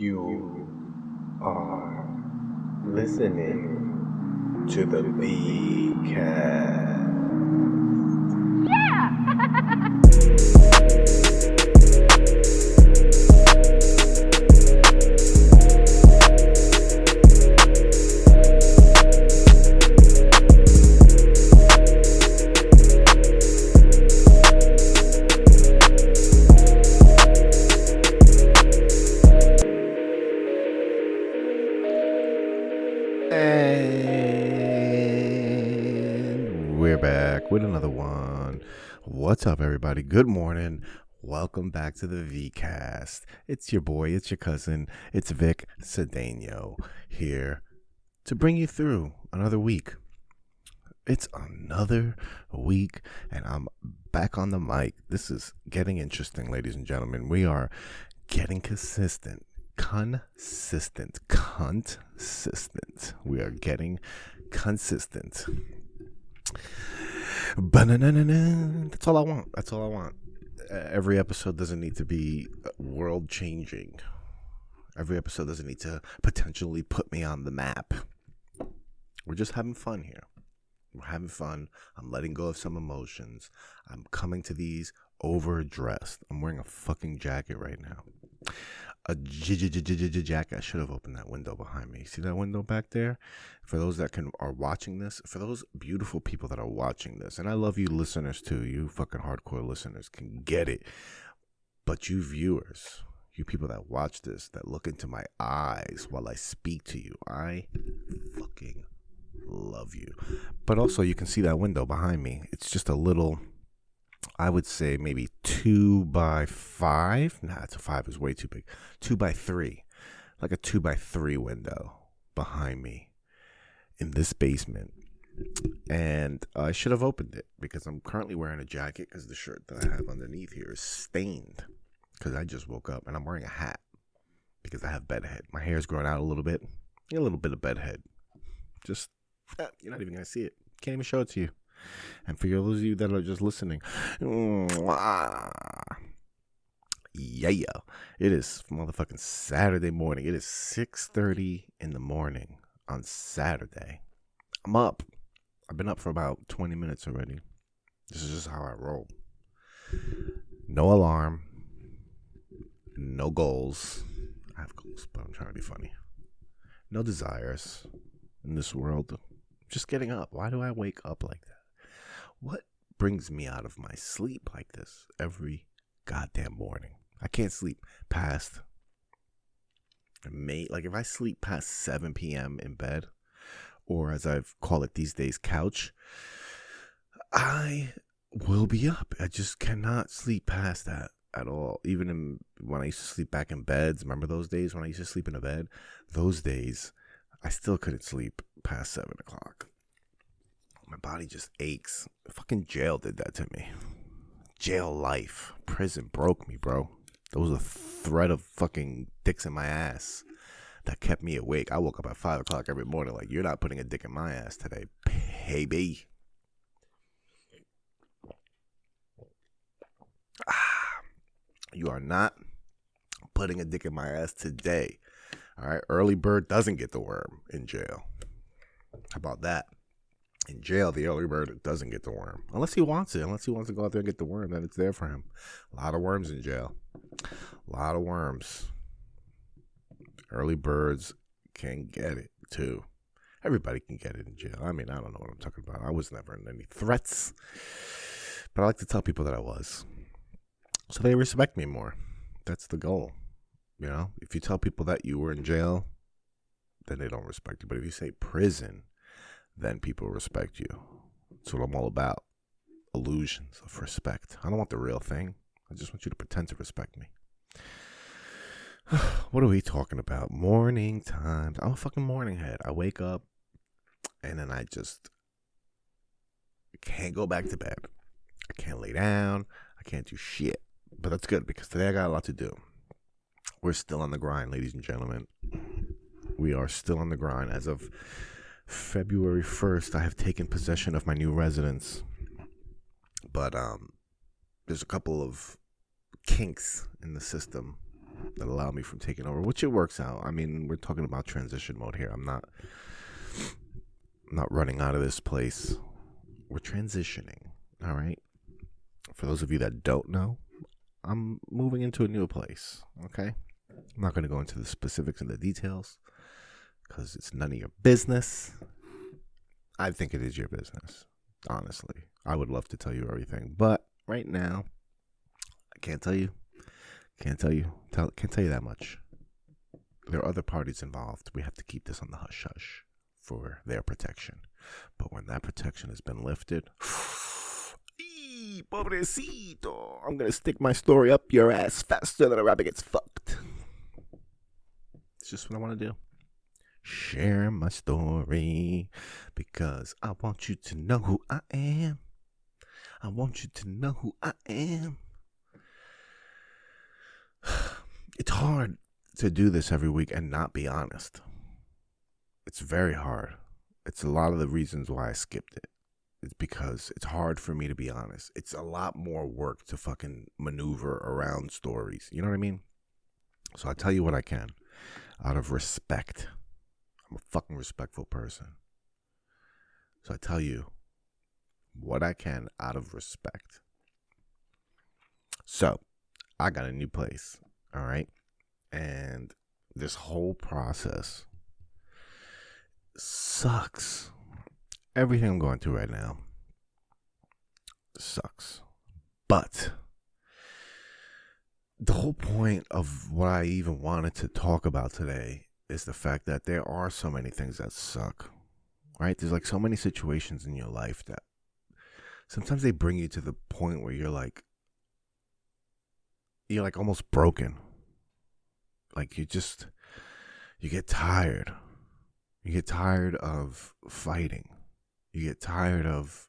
You are listening to the VCast. We're back with another one. What's up, everybody? Good morning. Welcome back to the VCast. It's your boy, it's your cousin, it's Vic Cedeno here to bring you through another week. It's another week, and I'm back on the mic. This is getting interesting, ladies and gentlemen. We are getting consistent. We are getting consistent. That's all I want. Every episode doesn't need to be world changing. Every episode doesn't need to potentially put me on the map. We're just having fun here. We're having fun. I'm letting go of some emotions. I'm coming to these overdressed. I'm wearing a fucking jacket right now. A jacket. I should have opened that window behind me. See that window back there? For those that are watching this, for those beautiful people that are watching this, and I love you listeners too, you fucking hardcore listeners can get it. But you viewers, you people that watch this, that look into my eyes while I speak to you, I fucking love you. But also you can see that window behind me. It's just a little, I would say maybe 2x5. Nah, it's a 5 is way too big. 2x3, like a 2x3 window behind me in this basement. And I should have opened it because I'm currently wearing a jacket because the shirt that I have underneath here is stained because I just woke up, and I'm wearing a hat because I have bedhead. My hair's growing out a little bit of bedhead. Just, you're not even going to see it. Can't even show it to you. And for those of you that are just listening, yeah, it is motherfucking Saturday morning. It is 6:30 in the morning on Saturday. I'm up. I've been up for about 20 minutes already. This is just how I roll. No alarm. No goals. I have goals, but I'm trying to be funny. No desires in this world. Just getting up. Why do I wake up like that? What brings me out of my sleep like this every goddamn morning? I can't sleep past like if I sleep past 7 p.m. in bed, or as I call it these days, couch, I will be up. I just cannot sleep past that at all. Even when I used to sleep back in beds, remember those days when I used to sleep in a bed? Those days, I still couldn't sleep past 7 o'clock. My body just aches. Fucking jail did that to me. Jail life. Prison broke me, bro. There was a thread of fucking dicks in my ass that kept me awake. I woke up at 5 o'clock every morning like, you're not putting a dick in my ass today, baby. You are not putting a dick in my ass today. All right? Early bird doesn't get the worm in jail. How about that? In jail, the early bird doesn't get the worm. Unless he wants it. Unless he wants to go out there and get the worm, then it's there for him. A lot of worms in jail. A lot of worms. Early birds can get it, too. Everybody can get it in jail. I mean, I don't know what I'm talking about. I was never in any threats. But I like to tell people that I was. So they respect me more. That's the goal. You know? If you tell people that you were in jail, then they don't respect you. But if you say prison, then people respect you. That's what I'm all about. Illusions of respect. I don't want the real thing. I just want you to pretend to respect me. What are we talking about? Morning times. I'm a fucking morning head. I wake up and then I just can't go back to bed. I can't lay down. I can't do shit. But that's good because today I got a lot to do. We're still on the grind, ladies and gentlemen. We are still on the grind. As of February 1st, I have taken possession of my new residence. But there's a couple of kinks in the system that allow me from taking over, which it works out. I mean, we're talking about transition mode here. I'm not running out of this place. We're transitioning, all right? For those of you that don't know, I'm moving into a new place, okay? I'm not going to go into the specifics and the details because it's none of your business. I think it is your business, honestly. I would love to tell you everything, but right now, I can't tell you. Can't tell you that much. There are other parties involved. We have to keep this on the hush-hush for their protection. But when that protection has been lifted, pobrecito, I'm going to stick my story up your ass faster than a rabbit gets fucked. It's just what I want to do. Share my story because I want you to know who I am. I want you to know who I am. It's hard to do this every week and not be honest. It's very hard. It's a lot of the reasons why I skipped it. It's because it's hard for me to be honest. It's a lot more work to fucking maneuver around stories. You know what I mean? So I tell you what I can out of respect. I'm a fucking respectful person. So I tell you what I can out of respect. So I got a new place, all right? And this whole process sucks. Everything I'm going through right now sucks. But the whole point of what I even wanted to talk about today is the fact that there are so many things that suck, right? There's like so many situations in your life that sometimes they bring you to the point where you're like almost broken. Like you get tired. You get tired of fighting. You get tired of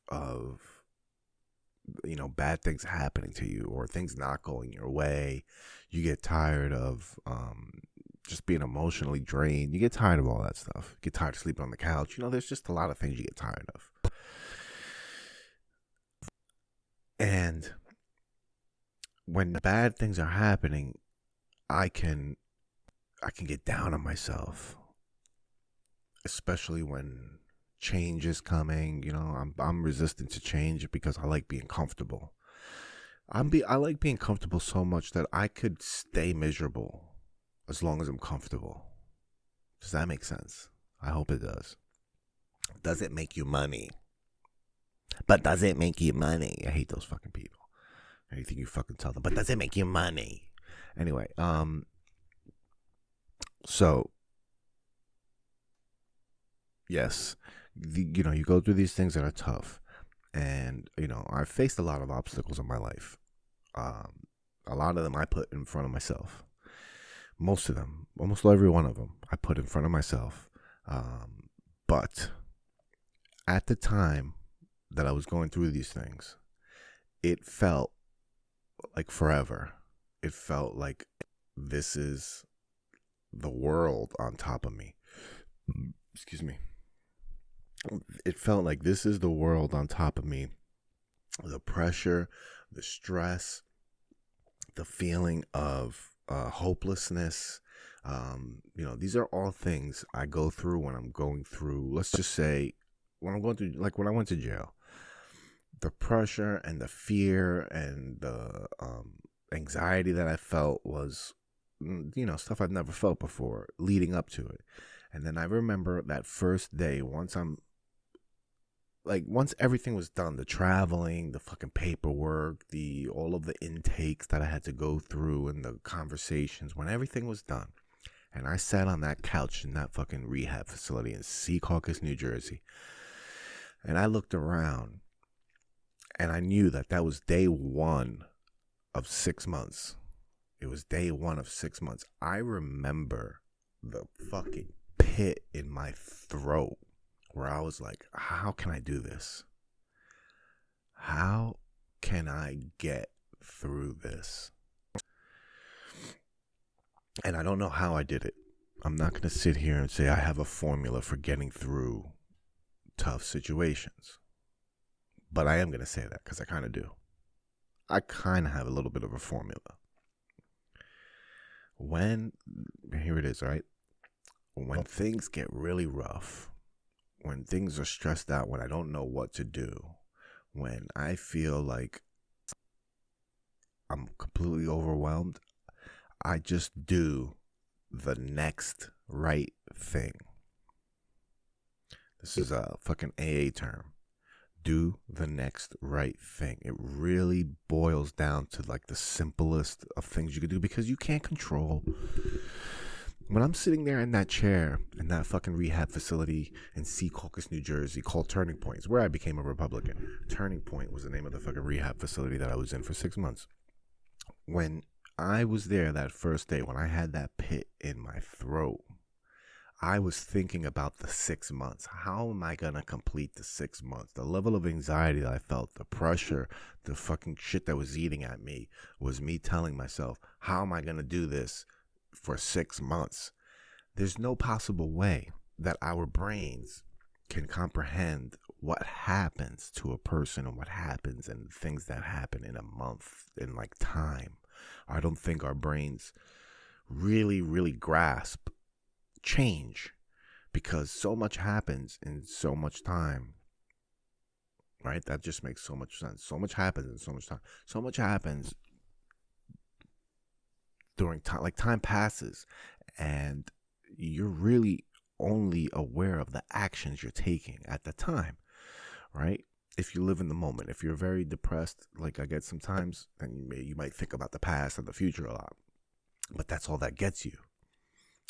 bad things happening to you or things not going your way. You get tired of just being emotionally drained. You get tired of all that stuff. You get tired of sleeping on the couch. There's just a lot of things you get tired of. And when bad things are happening, I can get down on myself, especially when change is coming. I'm resistant to change because I like being comfortable. I like being comfortable so much that I could stay miserable as long as I'm comfortable. Does that make sense? I hope it does. Does it make you money? But does it make you money? I hate those fucking people. Anything you fucking tell them. But does it make you money? Anyway, so yes, you go through these things that are tough, and I've faced a lot of obstacles in my life. A lot of them I put in front of myself. Most of them, almost every one of them, I put in front of myself. But at the time that I was going through these things, it felt like forever. It felt like this is the world on top of me. Excuse me. It felt like this is the world on top of me. The pressure, the stress, the feeling of hopelessness. These are all things I go through when I'm going through, let's just say, when I'm going through, like when I went to jail. The pressure and the fear and the anxiety that I felt was, stuff I've never felt before leading up to it. And then I remember that first day, once everything was done, the traveling, the fucking paperwork, all of the intakes that I had to go through and the conversations, when everything was done, and I sat on that couch in that fucking rehab facility in Secaucus, New Jersey, and I looked around, and I knew that was day 1 of 6 months. It was day 1 of 6 months. I remember the fucking pit in my throat where I was like, how can I do this? How can I get through this? And I don't know how I did it. I'm not going to sit here and say I have a formula for getting through tough situations. But I am going to say that because I kind of do. I kind of have a little bit of a formula. When, here it is, right? When things get really rough, when things are stressed out, when I don't know what to do, when I feel like I'm completely overwhelmed, I just do the next right thing. This is a fucking AA term. Do the next right thing. It really boils down to like the simplest of things you could do, because you can't control. When I'm sitting there in that chair in that fucking rehab facility in Secaucus, New Jersey, called Turning Point, it's where I became a Republican. Turning Point was the name of the fucking rehab facility that I was in for 6 months. When I was there that first day, when I had that pit in my throat, I was thinking about the 6 months. How am I going to complete the 6 months? The level of anxiety that I felt, the pressure, the fucking shit that was eating at me was me telling myself, how am I going to do this for 6 months? There's no possible way that our brains can comprehend what happens to a person and what happens and things that happen in a month, in like time. I don't think our brains really, really grasp change, because so much happens in so much time, right? That just makes so much sense. So much happens in so much time. So much happens during time, like time passes, and you're really only aware of the actions you're taking at the time, right? If you live in the moment, if you're very depressed, like I get sometimes, then you might think about the past and the future a lot, but that's all that gets you.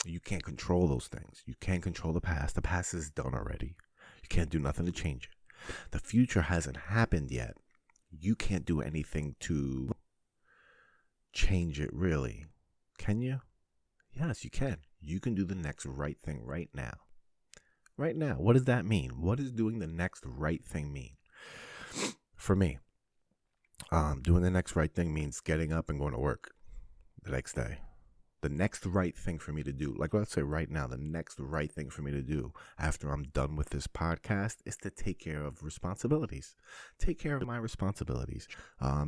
You can't control those things. You can't control the past. The past is done already. You can't do nothing to change it. The future hasn't happened yet. You can't do anything to change it, really. Can you? Yes, you can. You can do the next right thing right now. Right now. What does that mean? What does doing the next right thing mean? For me, doing the next right thing means getting up and going to work the next day. The next right thing for me to do, like let's say right now, the next right thing for me to do after I'm done with this podcast is to take care of responsibilities. Take care of my responsibilities.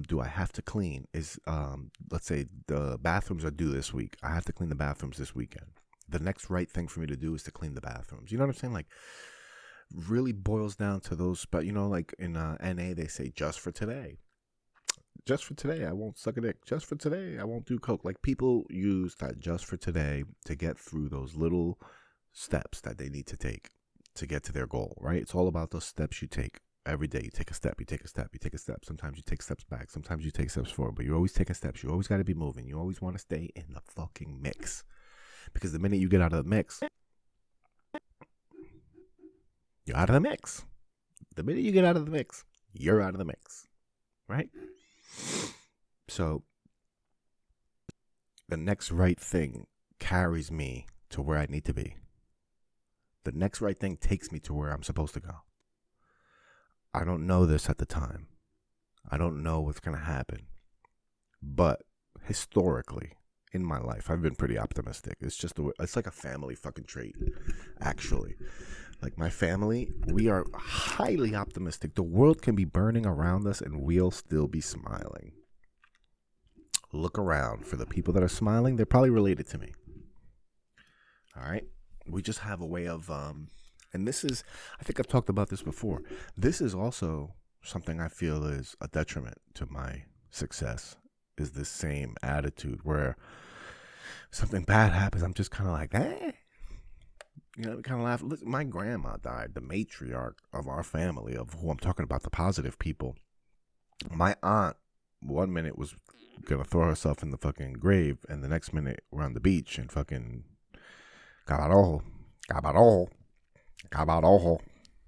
Do I have to clean? Let's say the bathrooms are due this week. I have to clean the bathrooms this weekend. The next right thing for me to do is to clean the bathrooms. You know what I'm saying? Like, really boils down to those, but like in NA, they say just for today. Just for today, I won't suck a dick. Just for today, I won't do coke. Like, people use that just for today to get through those little steps that they need to take to get to their goal, right? It's all about those steps you take. Every day you take a step, you take a step, you take a step. Sometimes you take steps back, sometimes you take steps forward, but you're always taking steps. You always got to be moving. You always want to stay in the fucking mix. Because the minute you get out of the mix, you're out of the mix. The minute you get out of the mix, you're out of the mix, right? So the next right thing carries me to where I need to be. The next right thing takes me to where I'm supposed to go. I don't know this at the time. I don't know what's going to happen. But historically, in my life, I've been pretty optimistic. It's like a family fucking trait, actually. Like, my family, we are highly optimistic. The world can be burning around us and we'll still be smiling. Look around. For the people that are smiling, they're probably related to me. All right? We just have a way of, and this is, I think I've talked about this before. This is also something I feel is a detriment to my success, is this same attitude where something bad happens, I'm just kind of like, eh. Kind of laugh. Listen, my grandma died, the matriarch of our family, of who I'm talking about, the positive people. My aunt, 1 minute was gonna throw herself in the fucking grave, and the next minute we're on the beach and fucking cabarojo.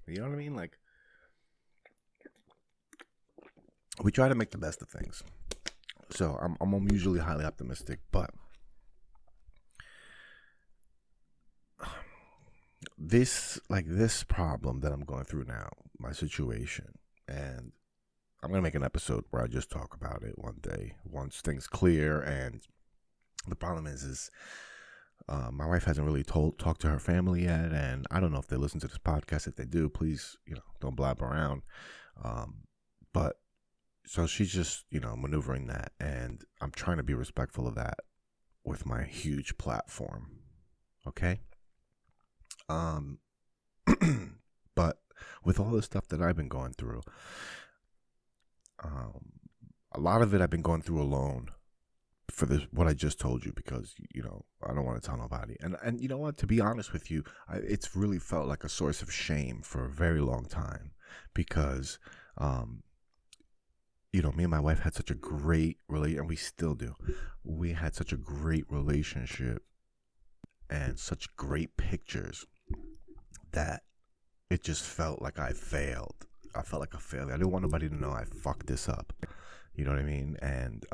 You know what I mean? Like, we try to make the best of things. So I'm usually highly optimistic, but this problem that I'm going through now, my situation, and I'm going to make an episode where I just talk about it one day once things clear. And the problem is my wife hasn't really talked to her family yet, and I don't know if they listen to this podcast. If they do, please, don't blab around. But so she's just, maneuvering that, and I'm trying to be respectful of that. with my huge platform. Okay? But with all the stuff that I've been going through, a lot of it I've been going through alone for this, what I just told you, because, I don't want to tell nobody. And you know what, to be honest with you, it's really felt like a source of shame for a very long time, because, me and my wife had such a great relationship, and we still do. We had such a great relationship and such great pictures that it just felt like I failed. I felt like a failure. I didn't want nobody to know I fucked this up. You know what I mean? And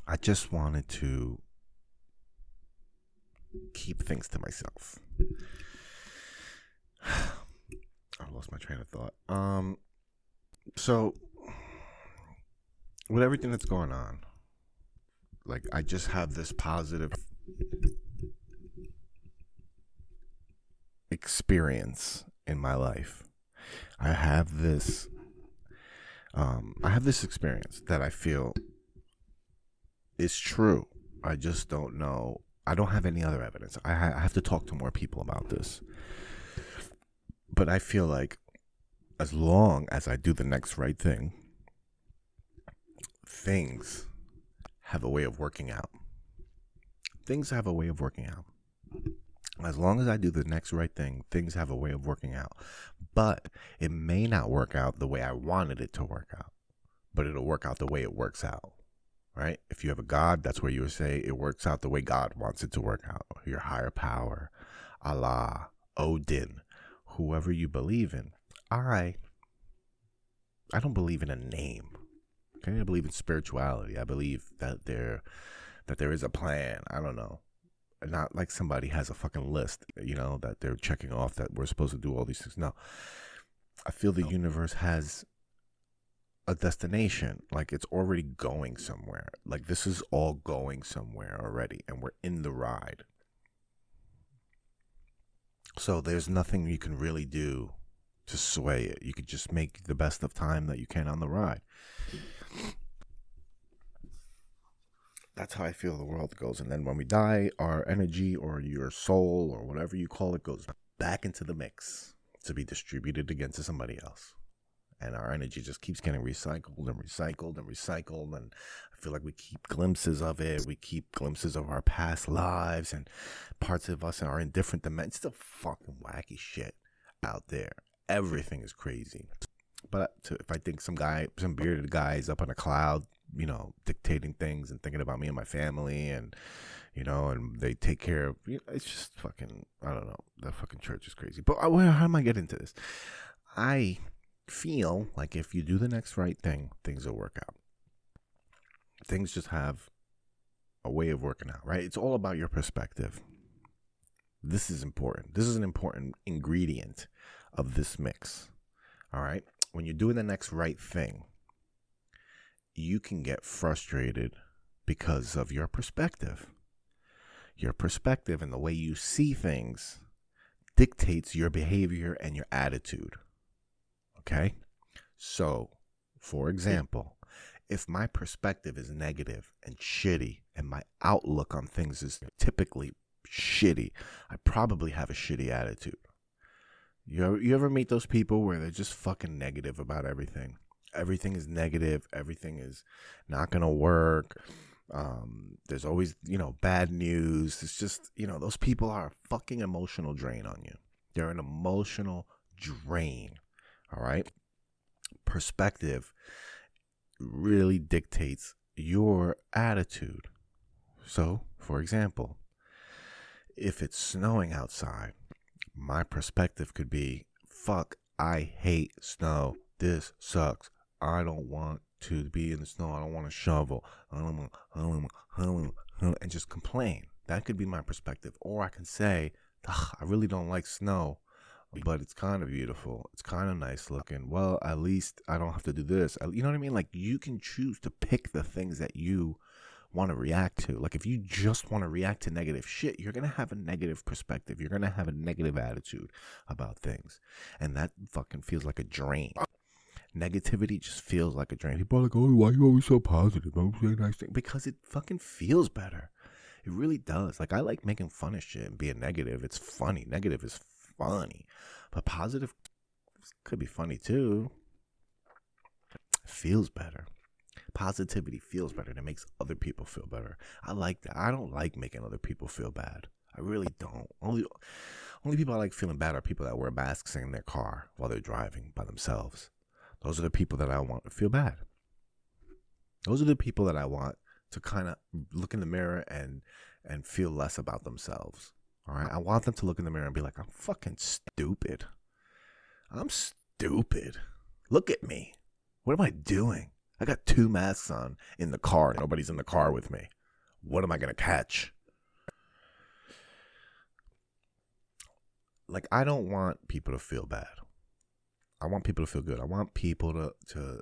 I just wanted to keep things to myself. I lost my train of thought. So with everything that's going on, like, I just have this positive experience in my life. I have this experience that I feel is true. I just don't know. I don't have any other evidence. I have to talk to more people about this. But I feel like as long as I do the next right thing, things have a way of working out. Things have a way of working out. As long as I do the next right thing, things have a way of working out. But it may not work out the way I wanted it to work out, but it'll work out the way it works out, right? If you have a God, that's where you would say it works out the way God wants it to work out. Your higher power, Allah, Odin, whoever you believe in. I don't believe in a name. Okay, I believe in spirituality. I believe that there is a plan. I don't know. Not like somebody has a fucking list, that they're checking off that we're supposed to do all these things. No. I feel the universe has a destination. Like, it's already going somewhere. Like, this is all going somewhere already, and we're in the ride. So there's nothing you can really do to sway it. You could just make the best of time that you can on the ride. That's how I feel the world goes. And then when we die, our energy or your soul or whatever you call it goes back into the mix to be distributed again to somebody else. And our energy just keeps getting recycled and recycled and recycled. And I feel like we keep glimpses of it. We keep glimpses of our past lives, and parts of us are in different dimensions. It's a fucking wacky shit out there. Everything is crazy. But if I think some bearded guy is up on a cloud, dictating things and thinking about me and my family, and, and they take care of, it's just fucking, I don't know. That fucking church is crazy. But how am I getting into this? I feel like if you do the next right thing, things will work out. Things just have a way of working out, right? It's all about your perspective. This is important. This is an important ingredient of this mix. All right? When you're doing the next right thing, you can get frustrated because of your perspective. Your perspective and the way you see things dictates your behavior and your attitude. Okay? So, for example, if my perspective is negative and shitty and my outlook on things is typically shitty, I probably have a shitty attitude. You ever meet those people where they're just fucking negative about everything? Everything is negative. Everything is not going to work. There's always, bad news. It's just, those people are a fucking emotional drain on you. They're an emotional drain. All right? Perspective really dictates your attitude. So, for example, if it's snowing outside, my perspective could be, fuck, I hate snow. This sucks. I don't want to be in the snow. I don't want to shovel. And just complain. That could be my perspective. Or I can say, I really don't like snow, but it's kind of beautiful. It's kind of nice looking. Well, at least I don't have to do this. You know what I mean? Like, you can choose to pick the things that you want to react to. Like, if you just want to react to negative shit, you're going to have a negative perspective. You're going to have a negative attitude about things. And that fucking feels like a drain. Negativity just feels like a drain. People are like, oh, why are you always so positive? Don't say nice things. Because it fucking feels better. It really does. Like, I like making fun of shit and being negative. It's funny. Negative is funny. But positive could be funny too. It feels better. Positivity feels better. And it makes other people feel better. I like that. I don't like making other people feel bad. I really don't. Only people I like feeling bad are people that wear masks in their car while they're driving by themselves. Those are the people that I want to feel bad. Those are the people that I want to kind of look in the mirror and feel less about themselves. All right? I want them to look in the mirror and be like, I'm fucking stupid. I'm stupid. Look at me. What am I doing? I got 2 masks on in the car. Nobody's in the car with me. What am I going to catch? Like, I don't want people to feel bad. I want people to feel good. I want people to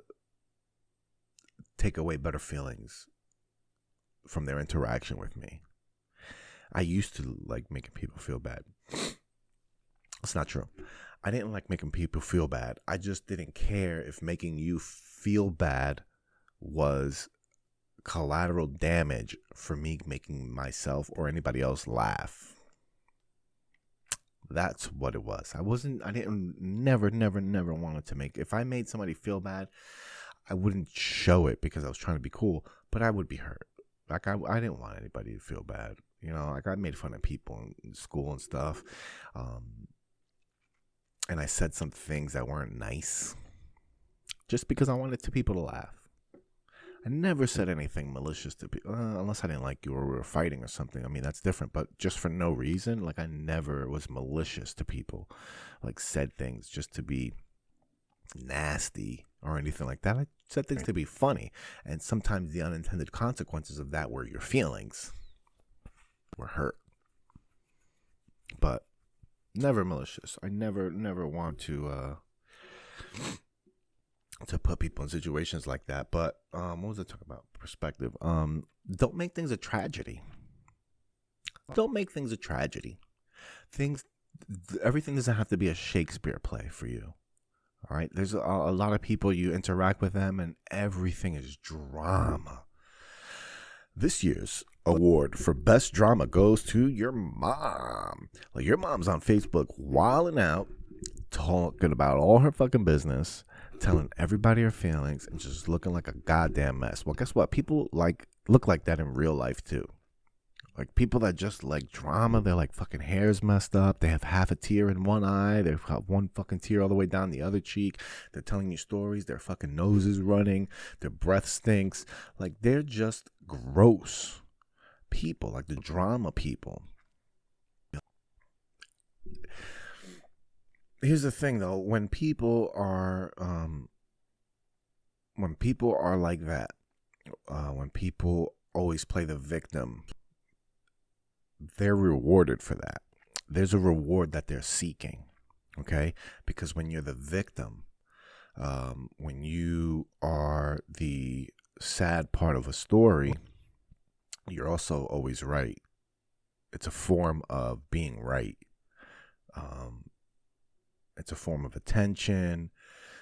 take away better feelings from their interaction with me. I used to like making people feel bad. It's not true. I didn't like making people feel bad. I just didn't care if making you feel bad was collateral damage for me making myself or anybody else laugh. That's what it was. Never wanted to make, if I made somebody feel bad, I wouldn't show it because I was trying to be cool, but I would be hurt. Like, I didn't want anybody to feel bad. You know, like, I made fun of people in school and stuff. And I said some things that weren't nice just because I wanted people to laugh. I never said anything malicious to people, unless I didn't like you or we were fighting or something. I mean, that's different, but just for no reason. Like, I never was malicious to people, like said things just to be nasty or anything like that. I said things to be funny, and sometimes the unintended consequences of that were your feelings were hurt, but never malicious. I never want to put people in situations like that. But what was I talking about? Perspective. Don't make things a tragedy. Don't make things a tragedy. Everything doesn't have to be a Shakespeare play for you. All right. There's a lot of people, you interact with them and everything is drama. This year's award for best drama goes to your mom. Like, your mom's on Facebook wilding out, talking about all her fucking business, telling everybody her feelings, and just looking like a goddamn mess. Well, guess what? People look like that in real life too. Like, people that just like drama, they're like fucking hair's messed up. They have half a tear in one eye. They've got one fucking tear all the way down the other cheek. They're telling you stories. Their fucking nose is running. Their breath stinks. Like, they're just gross people, like the drama people. Here's the thing, though. When people are like that, when people always play the victim, they're rewarded for that. There's a reward that they're seeking, okay? Because when you're the victim, when you are the sad part of a story, you're also always right. It's a form of being right. It's a form of attention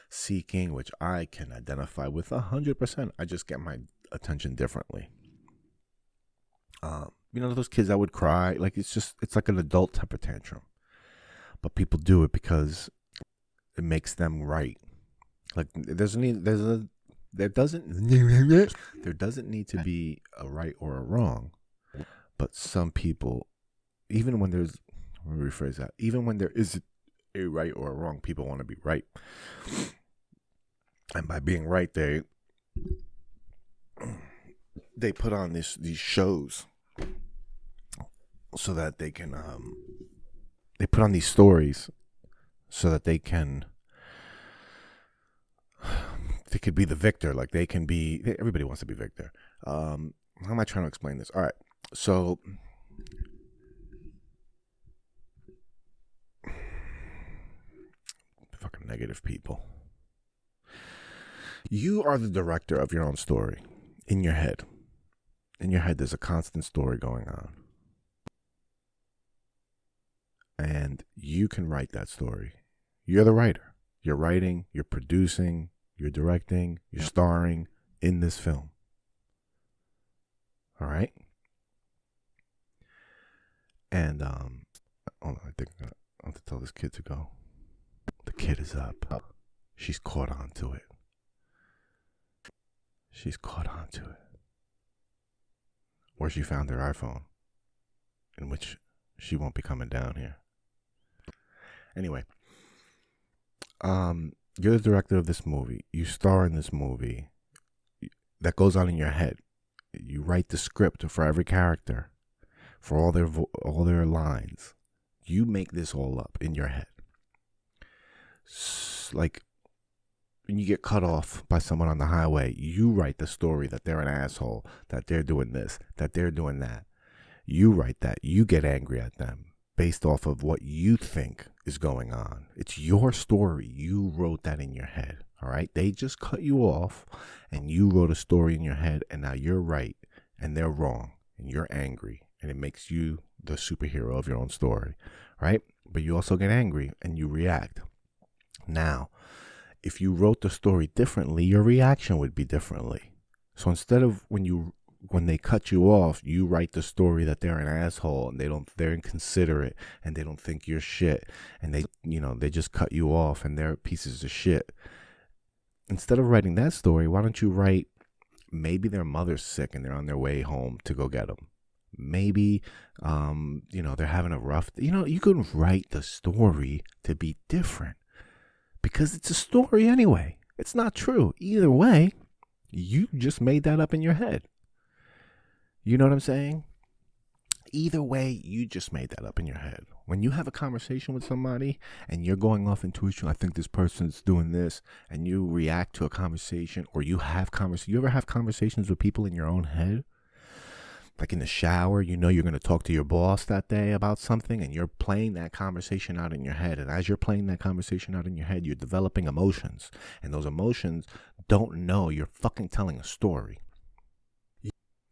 seeking, which I can identify with 100%. I just get my attention differently. You know, those kids that would cry, like, it's like an adult temper tantrum, but people do it because it makes them right. Like, there doesn't need to be a right or a wrong, but some people, even when there's, let me rephrase that, even when there is a right or a wrong, people want to be right, and by being right, they put on these shows so that they can they put on these stories so that they could be the victor. Like, everybody wants to be victor. How am I trying to explain this? All right, so fucking negative people. You are the director of your own story in your head. In your head, there's a constant story going on. And you can write that story. You're the writer. You're writing, you're producing, You're directing, you're starring in this film. All right? And, hold on, I think I have to tell this kid to go. The kid is up. She's caught on to it. She's caught on to it. Where she found her iPhone, in which she won't be coming down here. Anyway, you're the director of this movie. You star in this movie. That goes on in your head. You write the script for every character, for all their lines. You make this all up in your head. Like when you get cut off by someone on the highway, you write the story that they're an asshole, that they're doing this, that they're doing that. You write that. You get angry at them based off of what you think is going on. It's your story. You wrote that in your head. All right. They just cut you off and you wrote a story in your head, and now you're right and they're wrong and you're angry, and it makes you the superhero of your own story. Right. But you also get angry and you react. Now, if you wrote the story differently, your reaction would be differently. So instead of when they cut you off, you write the story that they're an asshole and they're inconsiderate and they don't think you're shit, and they just cut you off and they're pieces of shit. Instead of writing that story, why don't you write, maybe their mother's sick and they're on their way home to go get them. Maybe, they're having a rough, you can write the story to be different because it's a story anyway. It's not true. Either way, you just made that up in your head. You know what I'm saying? Either way, you just made that up in your head. When you have a conversation with somebody and you're going off intuition, I think this person's doing this, and you react to a conversation, or you ever have conversations with people in your own head? Like in the shower, you're going to talk to your boss that day about something, and you're playing that conversation out in your head. And as you're playing that conversation out in your head, you're developing emotions. And those emotions don't know you're fucking telling a story.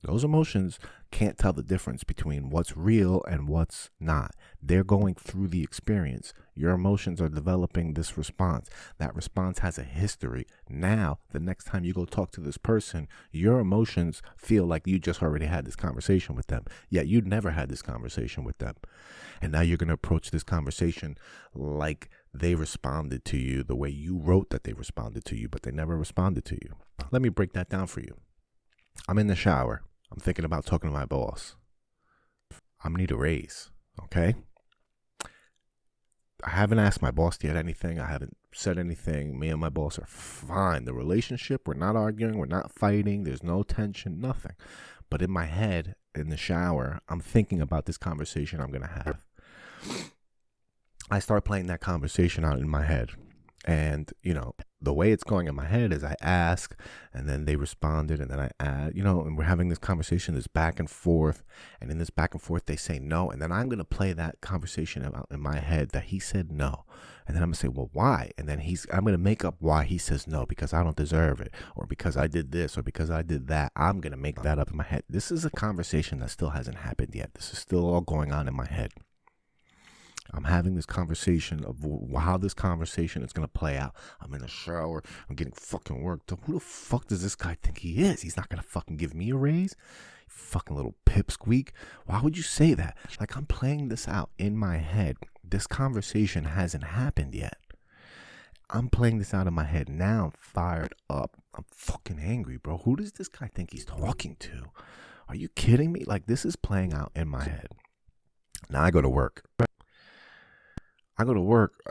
Those emotions can't tell the difference between what's real and what's not. They're going through the experience. Your emotions are developing this response. That response has a history. Now, the next time you go talk to this person, your emotions feel like you just already had this conversation with them. Yet you'd never had this conversation with them. And now you're going to approach this conversation like they responded to you the way you wrote that they responded to you, but they never responded to you. Let me break that down for you. I'm in the shower. I'm thinking about talking to my boss. I need a raise, okay? I haven't asked my boss yet anything. I haven't said anything. Me and my boss are fine. The relationship, we're not arguing. We're not fighting. There's no tension, nothing. But in my head, in the shower, I'm thinking about this conversation I'm going to have. I start playing that conversation out in my head. And, the way it's going in my head is I ask, and then they responded, and then I add, and we're having this conversation, this back and forth. And in this back and forth, they say no. And then I'm going to play that conversation out in my head that he said no. And then I'm going to say, well, why? And then I'm going to make up why he says no, because I don't deserve it, or because I did this, or because I did that. I'm going to make that up in my head. This is a conversation that still hasn't happened yet. This is still all going on in my head. I'm having this conversation of how this conversation is going to play out. I'm in the shower. I'm getting fucking worked up. Who the fuck does this guy think he is? He's not going to fucking give me a raise? Fucking little pipsqueak. Why would you say that? Like, I'm playing this out in my head. This conversation hasn't happened yet. I'm playing this out in my head. Now I'm fired up. I'm fucking angry, bro. Who does this guy think he's talking to? Are you kidding me? Like, this is playing out in my head. Now I go to work.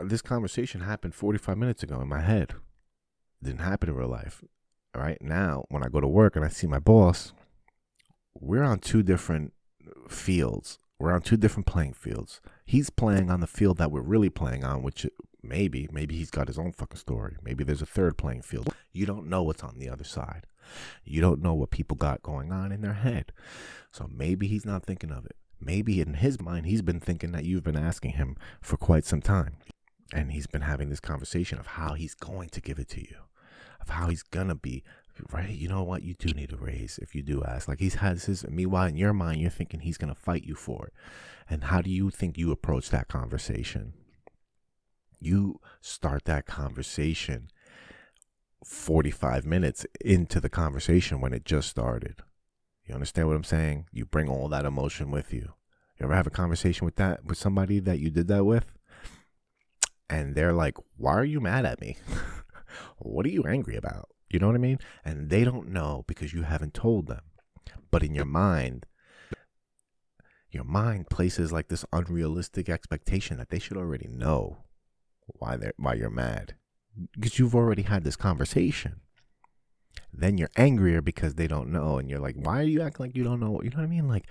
This conversation happened 45 minutes ago in my head. It didn't happen in real life. All right. Now, when I go to work and I see my boss, we're on two different fields. We're on two different playing fields. He's playing on the field that we're really playing on, which maybe he's got his own fucking story. Maybe there's a third playing field. You don't know what's on the other side. You don't know what people got going on in their head. So maybe he's not thinking of it. Maybe in his mind, he's been thinking that you've been asking him for quite some time. And he's been having this conversation of how he's going to give it to you, of how he's going to be, right? You know what? You do need a raise if you do ask. Like, he's has his, meanwhile, in your mind, you're thinking he's going to fight you for it. And how do you think you approach that conversation? You start that conversation 45 minutes into the conversation when it just started. You understand what I'm saying? You bring all that emotion with you. You ever have a conversation with somebody that you did that with? And they're like, why are you mad at me? What are you angry about? You know what I mean? And they don't know because you haven't told them. But in your mind places like this unrealistic expectation that they should already know why you're mad. Because you've already had this conversation. Then you're angrier because they don't know. And you're like, why are you acting like you don't know? You know what I mean? Like,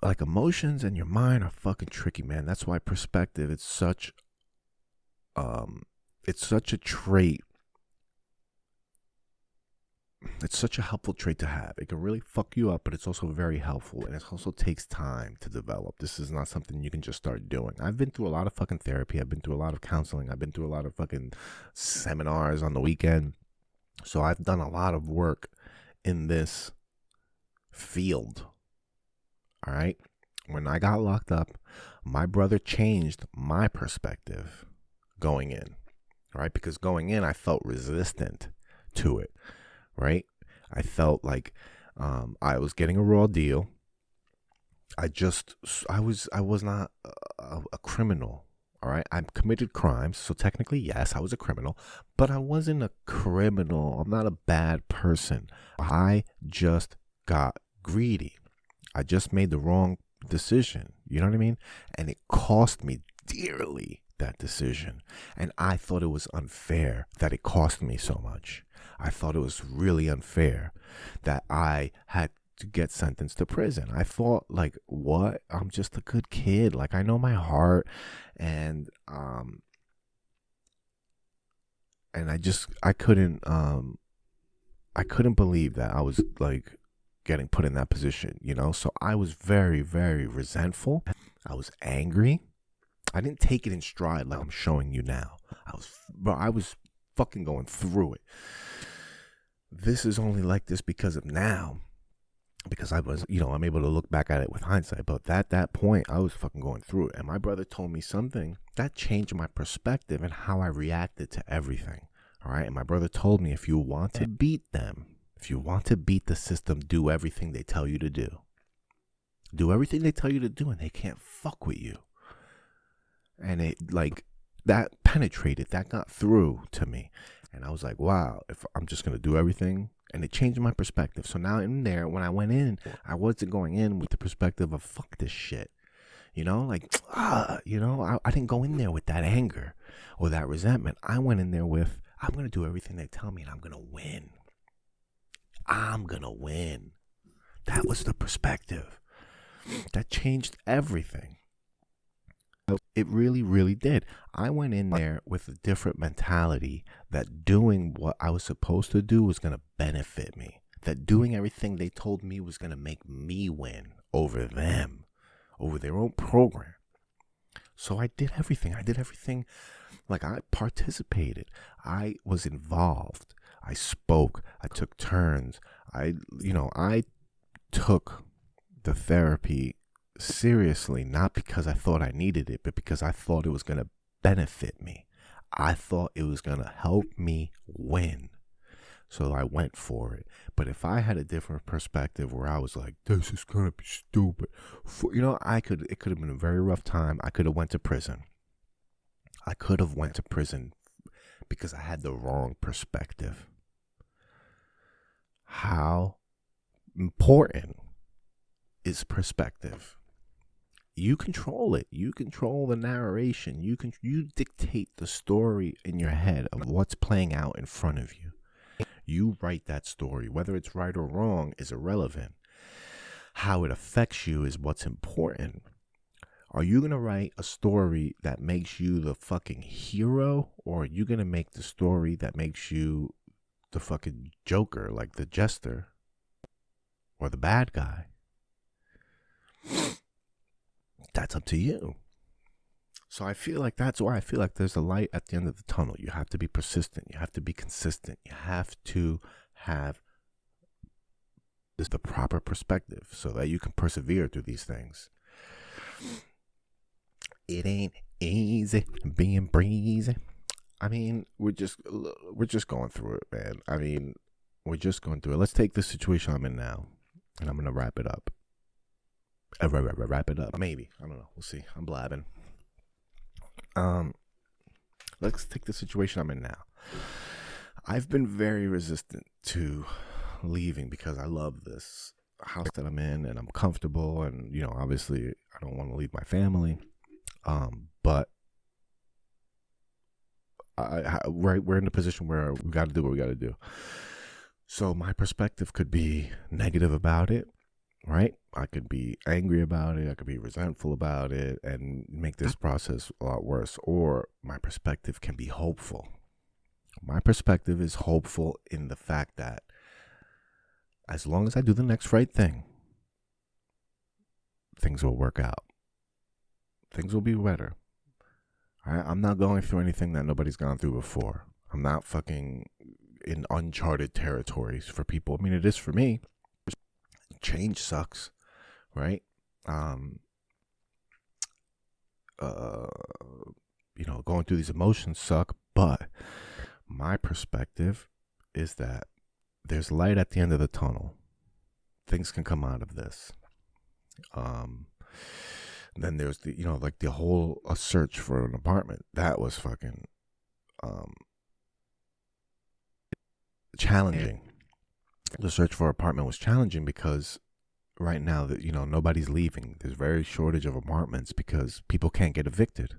like emotions and your mind are fucking tricky, man. That's why perspective, it's such a trait. It's such a helpful trait to have. It can really fuck you up, but it's also very helpful, and it also takes time to develop. This is not something you can just start doing. I've been through a lot of fucking therapy. I've been through a lot of counseling. I've been through a lot of fucking seminars on the weekend. So I've done a lot of work in this field. All right. When I got locked up, my brother changed my perspective going in. All right. Because going in, I felt resistant to it. Right. I felt like I was getting a raw deal. I was not a criminal. All right. I committed crimes. So technically, yes, I was a criminal, but I wasn't a criminal. I'm not a bad person. I just got greedy. I just made the wrong decision. You know what I mean? And it cost me dearly, that decision. And I thought it was unfair that it cost me so much. I thought it was really unfair that I had to get sentenced to prison. I thought, like, what? I'm just a good kid. Like, I know my heart. And I couldn't believe that I was, like, getting put in that position, you know? So I was very, very resentful. I was angry. I didn't take it in stride like I'm showing you now. I was fucking going through it. This is only like this because of now. Because I was, I'm able to look back at it with hindsight. But at that point, I was fucking going through it. And my brother told me something that changed my perspective and how I reacted to everything. All right? And my brother told me, if you want to beat them, if you want to beat the system, do everything they tell you to do. Do everything they tell you to do, and they can't fuck with you. And it, like, that penetrated, that got through to me. And I was like, wow, if I'm just going to do everything. And it changed my perspective. So now in there, when I went in, I wasn't going in with the perspective of fuck this shit. I didn't go in there with that anger or that resentment. I went in there with, I'm going to do everything they tell me and I'm going to win. I'm going to win. That was the perspective. That changed everything. It really, really did. I went in there with a different mentality that doing what I was supposed to do was going to benefit me. That doing everything they told me was going to make me win over them, over their own program. So I did everything. Like, I participated. I was involved. I spoke. I took turns. I took the therapy seriously, not because I thought I needed it, but because I thought it was going to benefit me. I thought it was going to help me win. So I went for it. But if I had a different perspective where I was like, this is going to be stupid, it could have been a very rough time. I could have went to prison. Because I had the wrong perspective. How important is perspective? You control it. You control the narration. You dictate the story in your head of what's playing out in front of you. You write that story. Whether it's right or wrong is irrelevant. How it affects you is what's important. Are you going to write a story that makes you the fucking hero, or are you going to make the story that makes you the fucking joker, like the jester or the bad guy? That's up to you. So I feel like that's why I feel like there's a light at the end of the tunnel. You have to be persistent. You have to be consistent. You have to have the proper perspective so that you can persevere through these things. It ain't easy being breezy. I mean, we're just going through it, man. I mean, we're just going through it. Let's take the situation I'm in now, and I'm gonna wrap it up. Wrap it up. Maybe, I don't know. We'll see. I'm blabbing. Let's take the situation I'm in now. I've been very resistant to leaving because I love this house that I'm in, and I'm comfortable, and obviously I don't want to leave my family. But we're in a position where we got to do what we got to do. So my perspective could be negative about it, right? I could be angry about it. I could be resentful about it and make this process a lot worse. Or my perspective can be hopeful. My perspective is hopeful in the fact that as long as I do the next right thing, things will work out. Things will be better. I'm not going through anything that nobody's gone through before. I'm not fucking in uncharted territories for people. I mean, it is for me. Change sucks, right? Going through these emotions suck, but my perspective is that there's light at the end of the tunnel. Things can come out of this. Then there's the whole search for an apartment. That was fucking challenging. The search for an apartment was challenging because right now that nobody's leaving. There's very shortage of apartments because people can't get evicted.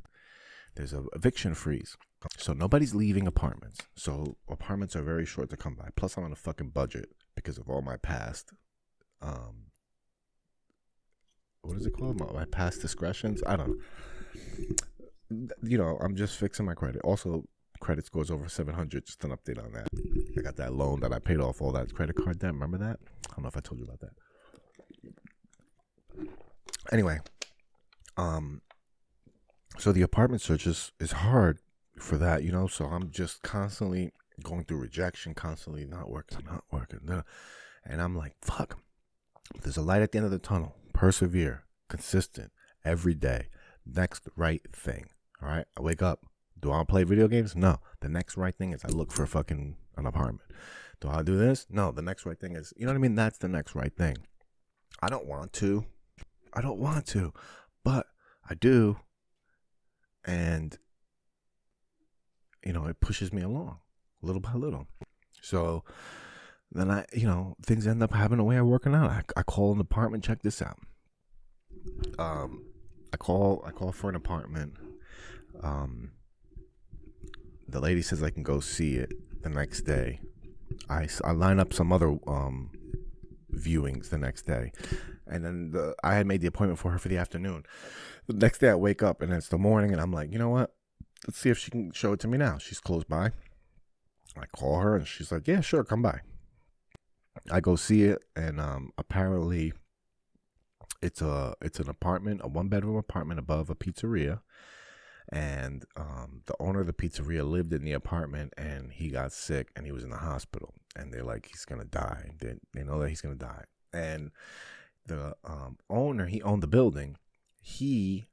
There's a eviction freeze. So nobody's leaving apartments. So apartments are very short to come by. Plus I'm on a fucking budget because of all my past what is it called? My past discretions? I don't know. I'm just fixing my credit. Also, credit scores over 700. Just an update on that. I got that loan that I paid off all that credit card debt. Remember that? I don't know if I told you about that. Anyway, so the apartment search is hard for that, So I'm just constantly going through rejection, constantly not working. And I'm like, fuck. There's a light at the end of the tunnel. Persevere, consistent, every day. Next right thing. All right. I wake up. Do I play video games? No. The next right thing is I look for an apartment. Do I do this? No. The next right thing is, you know what I mean? That's the next right thing. I don't want to, but I do. And, it pushes me along little by little. So then things end up having a way of working out. I call an apartment. Check this out. I call for an apartment. The lady says I can go see it the next day. I line up some other viewings the next day, and then I had made the appointment for her for the afternoon. The next day I wake up and it's the morning, and I'm like, you know what? Let's see if she can show it to me now. She's close by. I call her and she's like, yeah, sure, come by. I go see it, and apparently it's an apartment, a 1-bedroom apartment above a pizzeria, and the owner of the pizzeria lived in the apartment, and he got sick and he was in the hospital, and they're like, he's gonna die. They know that he's gonna die, and the owner, he owned the building. He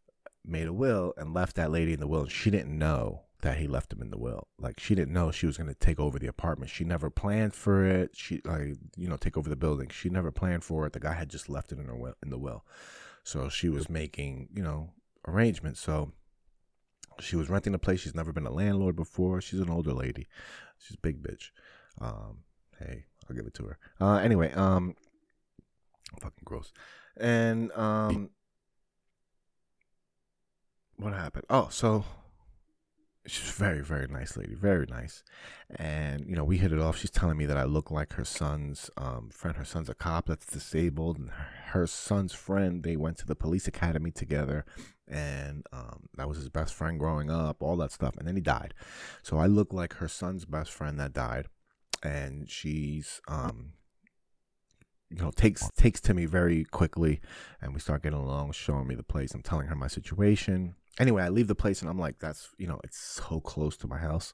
made a will and left that lady in the will, and she didn't know that he left him in the will. Like, she didn't know she was going to take over the apartment. She never planned for it. She take over the building. She never planned for it. The guy had just left it in the will. So she was making, arrangements. So she was renting the place. She's never been a landlord before. She's an older lady. She's a big bitch. Hey, I'll give it to her. Anyway, fucking gross. And what happened? Oh, so she's a very, very nice lady. Very nice. And, we hit it off. She's telling me that I look like her son's friend. Her son's a cop that's disabled. And her son's friend, they went to the police academy together. And that was his best friend growing up, all that stuff. And then he died. So I look like her son's best friend that died. And she's, takes to me very quickly. And we start getting along, showing me the place. I'm telling her my situation. Anyway, I leave the place and I'm like, that's, it's so close to my house.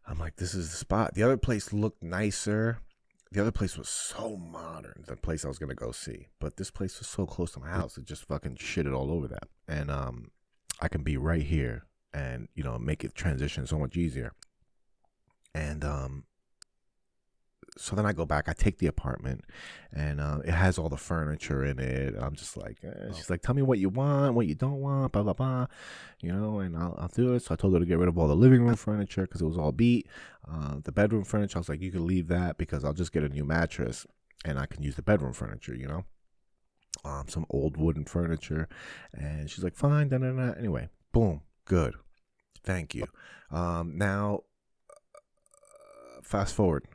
I'm like, this is the spot. The other place looked nicer. The other place was so modern, the place I was going to go see. But this place was so close to my house. It just fucking shitted all over that. And I can be right here and, you know, make it transition so much easier. And so then I go back, I take the apartment, and it has all the furniture in it. I'm just like, she's like, tell me what you want, what you don't want, blah, blah, blah, you know, and I'll do it. So I told her to get rid of all the living room furniture because it was all beat. The bedroom furniture, I was like, you can leave that because I'll just get a new mattress and I can use the bedroom furniture, you know, some old wooden furniture. And she's like, fine, da, da, da. Anyway, boom, good. Thank you. Now, fast forward.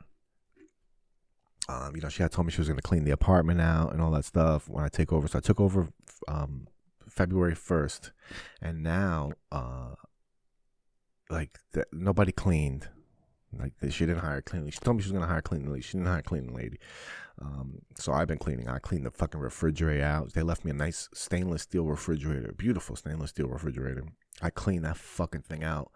You know, she had told me she was going to clean the apartment out and all that stuff when I take over. So I took over February 1st. And now, nobody cleaned. Like, she didn't hire a cleaning lady. She told me she was going to hire a cleaning lady. She didn't hire a cleaning lady. So I've been cleaning. I cleaned the fucking refrigerator out. They left me a nice stainless steel refrigerator. Beautiful stainless steel refrigerator. I cleaned that fucking thing out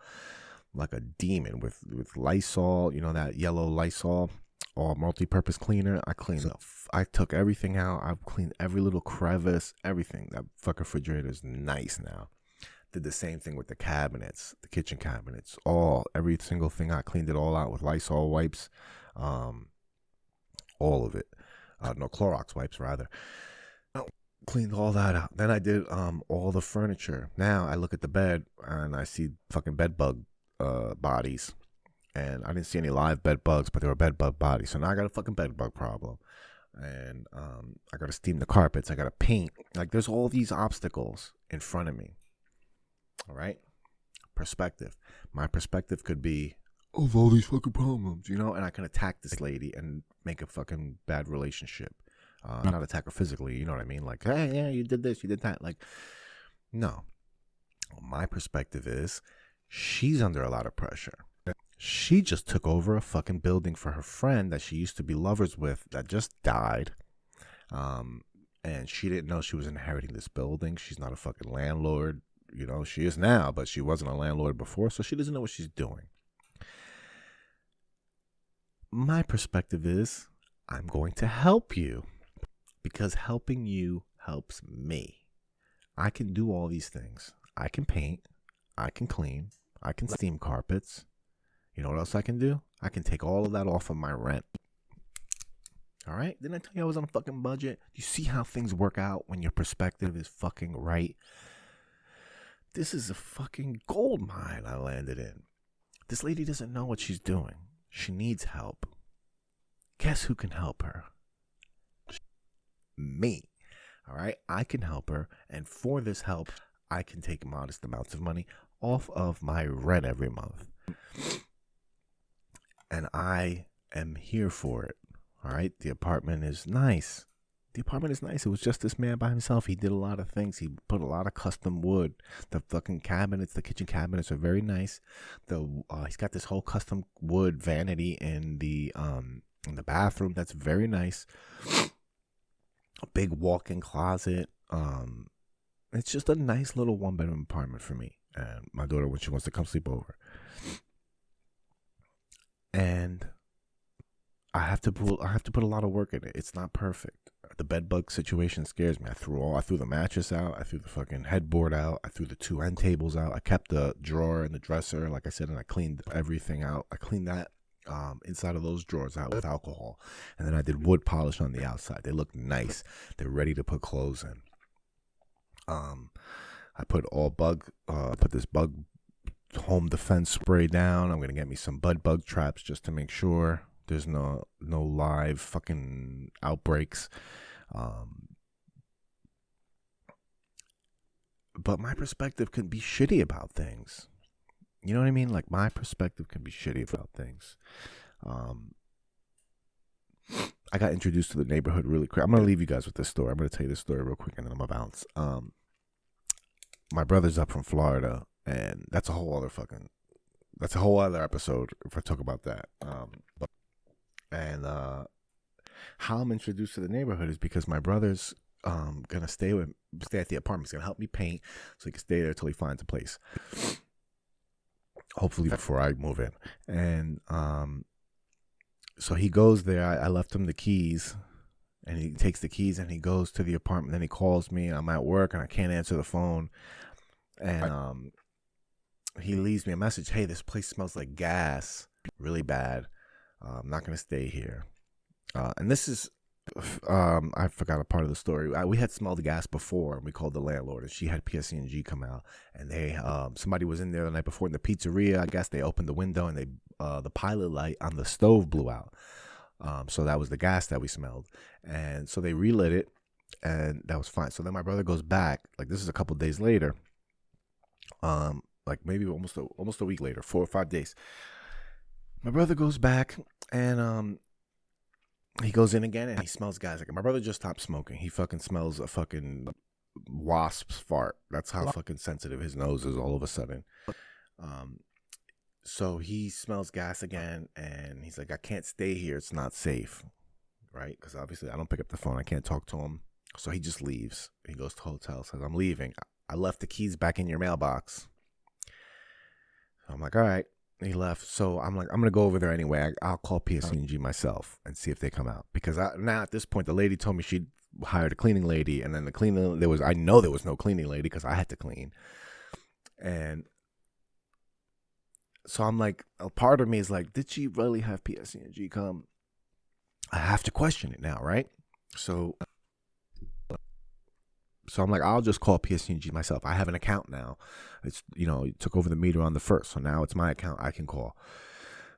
like a demon with Lysol. You know, that yellow Lysol. All multi-purpose cleaner. I took everything out. I've cleaned every little crevice, everything. That fucking refrigerator is nice now. Did the same thing with the cabinets, the kitchen cabinets, every single thing. I cleaned it all out with Lysol wipes, all of it. No, Clorox wipes rather. Cleaned all that out. Then I did all the furniture. Now I look at the bed and I see fucking bed bug bodies. And I didn't see any live bed bugs, but there were bed bug bodies. So now I got a fucking bed bug problem. And I got to steam the carpets. I got to paint. Like, there's all these obstacles in front of me. All right? Perspective. My perspective could be, all these fucking problems, you know? And I can attack this lady and make a fucking bad relationship. Not attack her physically, you know what I mean? Like, hey, yeah, you did this, you did that. Like, no. My perspective is, she's under a lot of pressure. She just took over a fucking building for her friend that she used to be lovers with that just died. And she didn't know she was inheriting this building. She's not a fucking landlord. You know, she is now, but she wasn't a landlord before, so she doesn't know what she's doing. My perspective is, I'm going to help you because helping you helps me. I can do all these things. I can paint. I can clean. I can steam carpets. You know what else I can do? I can take all of that off of my rent. All right? Didn't I tell you I was on a fucking budget? Do you see how things work out when your perspective is fucking right? This is a fucking gold mine I landed in. This lady doesn't know what she's doing. She needs help. Guess who can help her? Me. All right? I can help her. And for this help, I can take modest amounts of money off of my rent every month. And I am here for it. All right. The apartment is nice. It was just this man by himself. He did a lot of things. He put a lot of custom wood. The fucking cabinets, the kitchen cabinets are very nice. He's got this whole custom wood vanity in the bathroom. That's very nice. A big walk-in closet. It's just a nice little one-bedroom apartment for me and my daughter when she wants to come sleep over. And I have to put a lot of work in it. It's not perfect. The bed bug situation scares me. I threw the mattress out. I threw the fucking headboard out. I threw the 2 end tables out. I kept the drawer and the dresser, like I said, and I cleaned everything out. I cleaned that inside of those drawers out with alcohol. And then I did wood polish on the outside. They look nice. They're ready to put clothes in. I put this bug home defense spray down. I'm going to get me some bug traps just to make sure there's no live fucking outbreaks. But my perspective can be shitty about things. You know what I mean? Like, my perspective can be shitty about things. I got introduced to the neighborhood really quick. I'm going to leave you guys with this story. I'm going to tell you this story real quick and then I'm going to bounce. My brother's up from Florida, and that's a whole other episode if I talk about that. How I'm introduced to the neighborhood is because my brother's gonna stay at the apartment. He's gonna help me paint so he can stay there till he finds a place. Hopefully before I move in. And so he goes there. I left him the keys, and he takes the keys and he goes to the apartment. Then he calls me, and I'm at work and I can't answer the phone. And he leaves me a message. Hey, this place smells like gas, really bad. I'm not gonna stay here. And this is, I forgot a part of the story. We had smelled the gas before, and we called the landlord, and she had PSE&G come out, and they, somebody was in there the night before in the pizzeria. I guess they opened the window, and the pilot light on the stove blew out. So that was the gas that we smelled, and so they relit it, and that was fine. So then my brother goes back, like this is a couple days later, like maybe almost a week later, 4 or 5 days. My brother goes back, and he goes in again, and he smells gas. Like, my brother just stopped smoking. He fucking smells a fucking wasp's fart. That's how fucking sensitive his nose is all of a sudden. So he smells gas again, and he's like, I can't stay here. It's not safe, right? Because obviously I don't pick up the phone. I can't talk to him. So he just leaves. He goes to the hotel, says, I'm leaving. I left the keys back in your mailbox. So I'm like, all right. He left. So I'm like, I'm going to go over there anyway. I'll call PSE&G myself and see if they come out. Because now at this point, the lady told me she'd hired a cleaning lady. And then the cleaning, I know there was no cleaning lady because I had to clean. And so I'm like, a part of me is like, did she really have PSE&G come? I have to question it now, right? So I'm like, I'll just call PSE&G myself. I have an account now. It's, it took over the meter on the 1st. So now it's my account. I can call.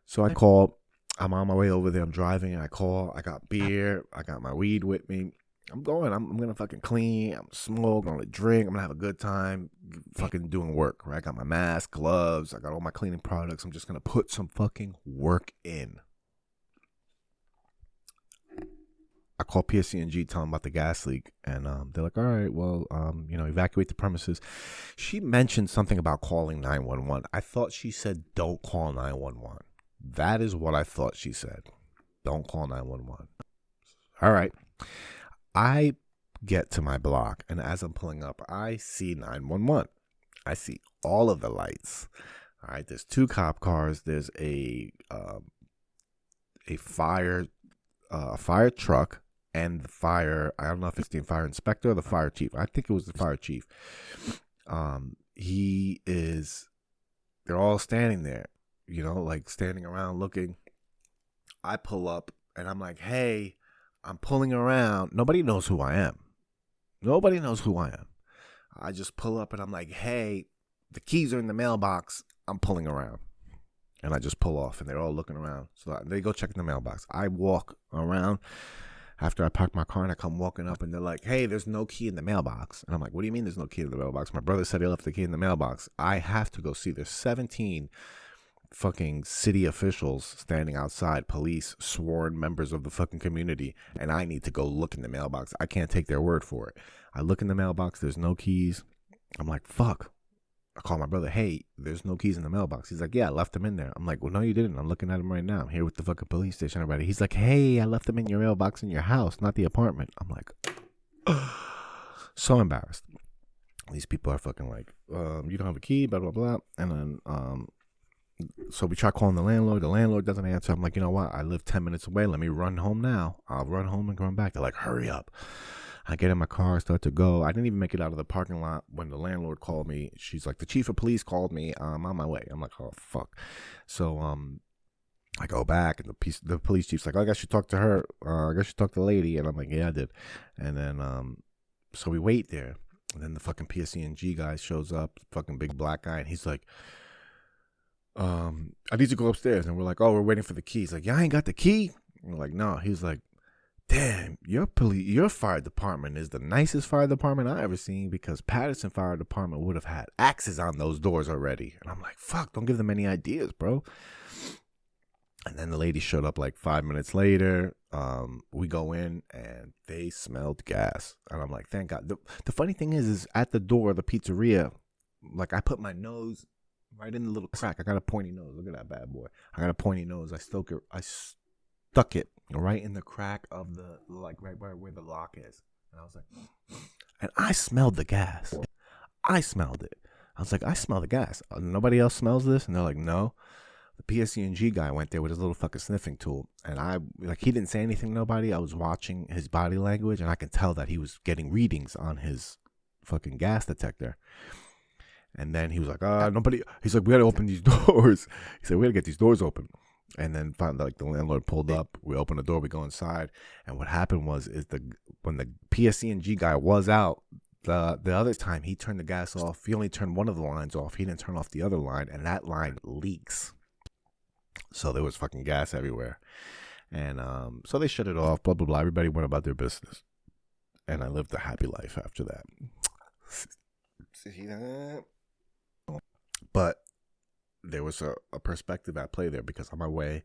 So I call. I'm on my way over there. I'm driving and I call. I got beer. I got my weed with me. I'm going. I'm going to fucking clean. I'm smoke. I'm going to drink. I'm going to have a good time fucking doing work, right? I got my mask, gloves. I got all my cleaning products. I'm just going to put some fucking work in. I call PSE&G, tell them about the gas leak, and they're like, all right, well, evacuate the premises. She mentioned something about calling 911. I thought she said, don't call 911. That is what I thought she said. Don't call 911. All right. I get to my block, and as I'm pulling up, I see 911. I see all of the lights. All right, there's 2 cop cars. There's a fire truck. And the fire, I don't know if it's the fire inspector or the fire chief. I think it was the fire chief. They're all standing there, like standing around looking. I pull up and I'm like, hey, I'm pulling around. Nobody knows who I am. I just pull up and I'm like, hey, the keys are in the mailbox. I'm pulling around. And I just pull off and they're all looking around. So they go check in the mailbox. I walk around. After I park my car and I come walking up and they're like, hey, there's no key in the mailbox. And I'm like, what do you mean there's no key in the mailbox? My brother said he left the key in the mailbox. I have to go see. There's 17 fucking city officials standing outside, police, sworn members of the fucking community, and I need to go look in the mailbox. I can't take their word for it. I look in the mailbox. There's no keys. I'm like, fuck. I call my brother, hey, there's no keys in the mailbox. He's like, yeah, I left them in there. I'm like, well, no, you didn't. I'm looking at them right now. I'm here with the fucking police station, everybody. He's like, hey, I left them in your mailbox in your house, not the apartment. I'm like, so embarrassed. These people are fucking like, you don't have a key, blah, blah, blah. And then, so we try calling the landlord. The landlord doesn't answer. I'm like, you know what? I live 10 minutes away. Let me run home now. I'll run home and run back. They're like, hurry up. I get in my car, start to go. I didn't even make it out of the parking lot when the landlord called me. She's like, the chief of police called me. I'm on my way. I'm like, oh, fuck. So I go back, and the police chief's like, oh, I guess you talked to her. I guess you talked to the lady. And I'm like, yeah, I did. And then so we wait there. And then the fucking PSE&G guy shows up, fucking big black guy. And he's like, I need to go upstairs. And we're like, oh, we're waiting for the key. He's like, yeah, I ain't got the key. And we're like, no. He's like, damn, your fire department is the nicest fire department I ever seen, because Patterson Fire Department would have had axes on those doors already. And I'm like, fuck, don't give them any ideas, bro. And then the lady showed up like 5 minutes later. We go in and they smelled gas. And I'm like, thank God. The funny thing is at the door of the pizzeria, like I put my nose right in the little crack. I got a pointy nose. Look at that bad boy. I got a pointy nose. I stuck it right in the crack of the, like right where the lock is. And I was like, and I smelled the gas. I smelled it. I was like, I smell the gas. Nobody else smells this? And they're like, no. The PSE&G guy went there with his little fucking sniffing tool. And he didn't say anything to nobody. I was watching his body language, and I could tell that he was getting readings on his fucking gas detector. And then he was like, nobody. He's like, we got to open these doors. He said, we got to get these doors open. And then finally, like, the landlord pulled up. We opened the door. We go inside. And what happened was, when the PSE&G guy was out, the other time he turned the gas off. He only turned one of the lines off. He didn't turn off the other line, and that line leaks. So there was fucking gas everywhere. And so they shut it off. Blah blah blah. Everybody went about their business, and I lived a happy life after that. See that? But there was a perspective at play there, because on my way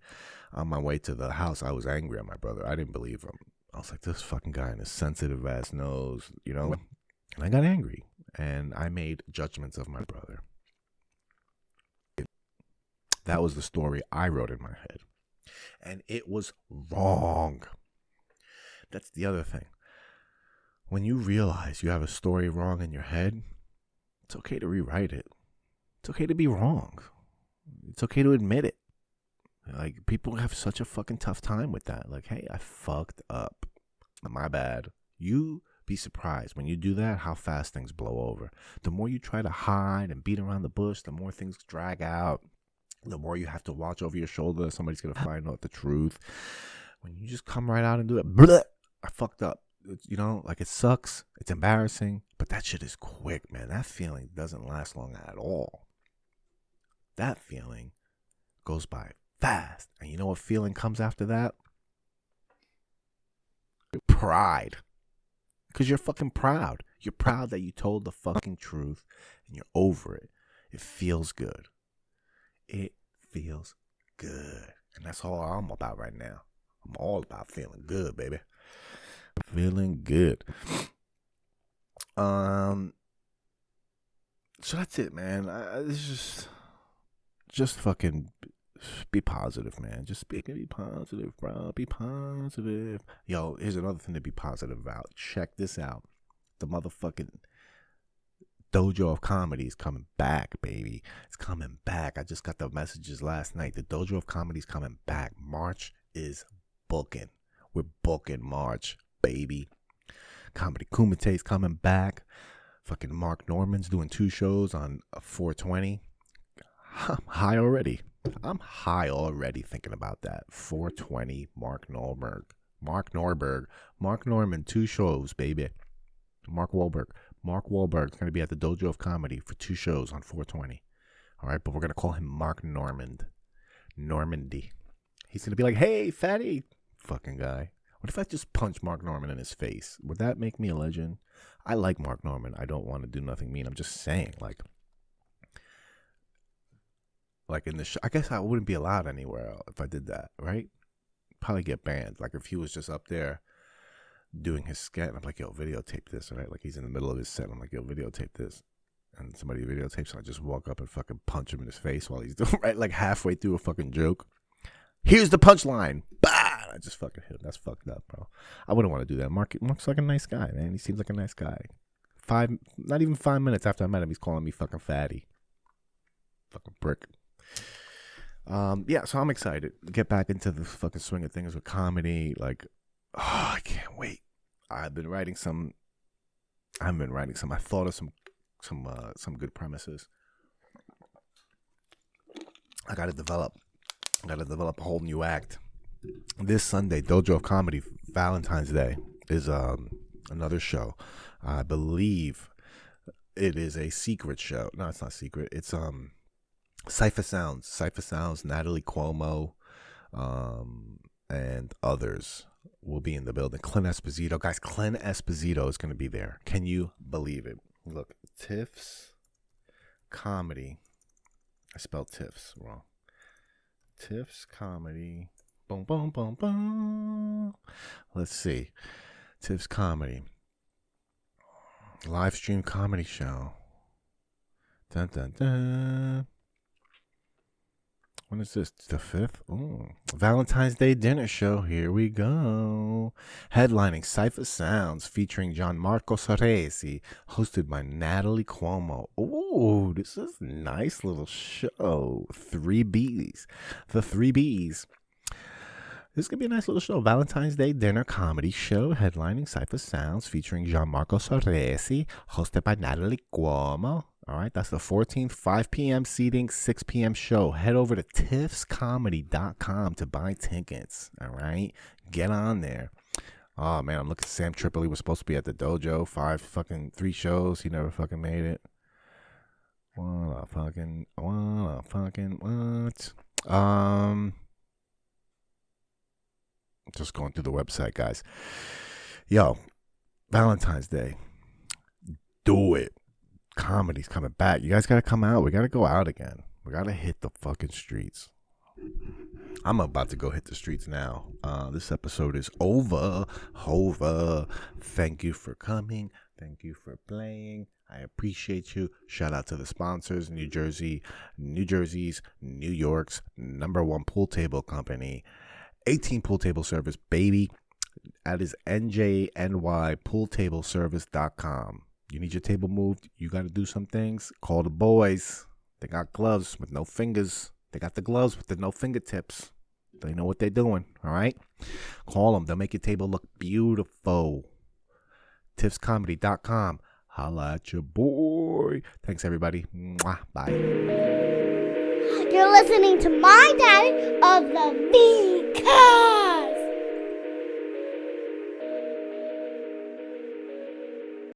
to the house, I was angry at my brother. I didn't believe him. I was like, this fucking guy in his sensitive ass nose, you know? And I got angry, and I made judgments of my brother. That was the story I wrote in my head. And it was wrong. That's the other thing. When you realize you have a story wrong in your head, it's okay to rewrite it. It's okay to be wrong. It's okay to admit it. Like, people have such a fucking tough time with that. Like, hey, I fucked up. My bad. You be surprised when you do that how fast things blow over. The more you try to hide and beat around the bush, the more things drag out. The more you have to watch over your shoulder. Somebody's going to find out the truth. When you just come right out and do it, bleh, I fucked up. You know, like, it sucks. It's embarrassing. But that shit is quick, man. That feeling doesn't last long at all. That feeling goes by fast. And you know what feeling comes after that? Pride. Because you're fucking proud. You're proud that you told the fucking truth and you're over it. It feels good. It feels good. And that's all I'm about right now. I'm all about feeling good, baby. Feeling good. So that's it, man. It's just fucking be positive, man. Just be positive, bro. Be positive. Yo, here's another thing to be positive about. Check this out. The motherfucking Dojo of Comedy is coming back, baby. It's coming back. I just got the messages last night. The Dojo of Comedy is coming back. March is booking. We're booking March, baby. Comedy Kumite is coming back. Fucking Mark Norman's doing 2 shows on 420. I'm high already. I'm high already thinking about that. 420, Mark Norberg. Mark Norman, 2 shows, baby. Mark Wahlberg's going to be at the Dojo of Comedy for 2 shows on 420. All right, but we're going to call him Mark Normandy. He's going to be like, hey, fatty. Fucking guy. What if I just punch Mark Norman in his face? Would that make me a legend? I like Mark Norman. I don't want to do nothing mean. I'm just saying, like in the show, I guess I wouldn't be allowed anywhere if I did that, right? Probably get banned. Like, if he was just up there doing his skit, and I'm like, yo, videotape this, right? Like, he's in the middle of his set, I'm like, yo, videotape this. And somebody videotapes, and I just walk up and fucking punch him in his face while he's doing, right? Like, halfway through a fucking joke. Here's the punchline. Bah! I just fucking hit him. That's fucked up, bro. I wouldn't want to do that. Mark's like a nice guy, man. He seems like a nice guy. Not even 5 minutes after I met him, he's calling me fucking fatty. Fucking prick. Yeah, so I'm excited to get back into the fucking swing of things with comedy. Like, oh, I can't wait. I've been writing some. I thought of some good premises. I gotta develop a whole new act. This Sunday, Dojo of Comedy, Valentine's Day, is another show. I believe it is a secret show. No, it's not secret. It's Cypher Sounds, Natalie Cuomo, and others will be in the building. Clint Esposito. Guys, Clint Esposito is going to be there. Can you believe it? Look, Tiff's Comedy. I spelled Tiff's wrong. Tiff's Comedy. Boom, boom, boom, boom. Let's see. Tiff's Comedy. Live stream comedy show. Dun, dun, dun. When is this? The 5th? Ooh. Valentine's Day dinner show. Here we go. Headlining Cypher Sounds featuring Gianmarco Soresi, hosted by Natalie Cuomo. Ooh, this is a nice little show. 3 Bs. The 3 Bs. This is going to be a nice little show. Valentine's Day dinner comedy show headlining Cypher Sounds featuring Gianmarco Soresi, hosted by Natalie Cuomo. All right, that's the 14th, 5 p.m. seating, 6 p.m. show. Head over to tiffscomedy.com to buy tickets. All right, get on there. Oh man, I'm looking. Sam Tripoli was supposed to be at the dojo. 3 shows. He never fucking made it. What? Just going through the website, guys. Yo, Valentine's Day. Do it. Comedy's coming back. You guys got to come out. We got to go out again. We got to hit the fucking streets. I'm about to go hit the streets now. This episode is over. Thank you for coming. Thank you for playing. I appreciate you. Shout out to the sponsors. New Jersey's, New York's #1 pool table company. 18 pool table service, baby. That is njnypooltableservice.com. You need your table moved. You got to do some things. Call the boys. They got gloves with no fingers. They got the gloves with the no fingertips. They know what they're doing. All right? Call them. They'll make your table look beautiful. tiffscomedy.com. Holla at your boy. Thanks, everybody. Mwah. Bye. You're listening to My Daddy of the V.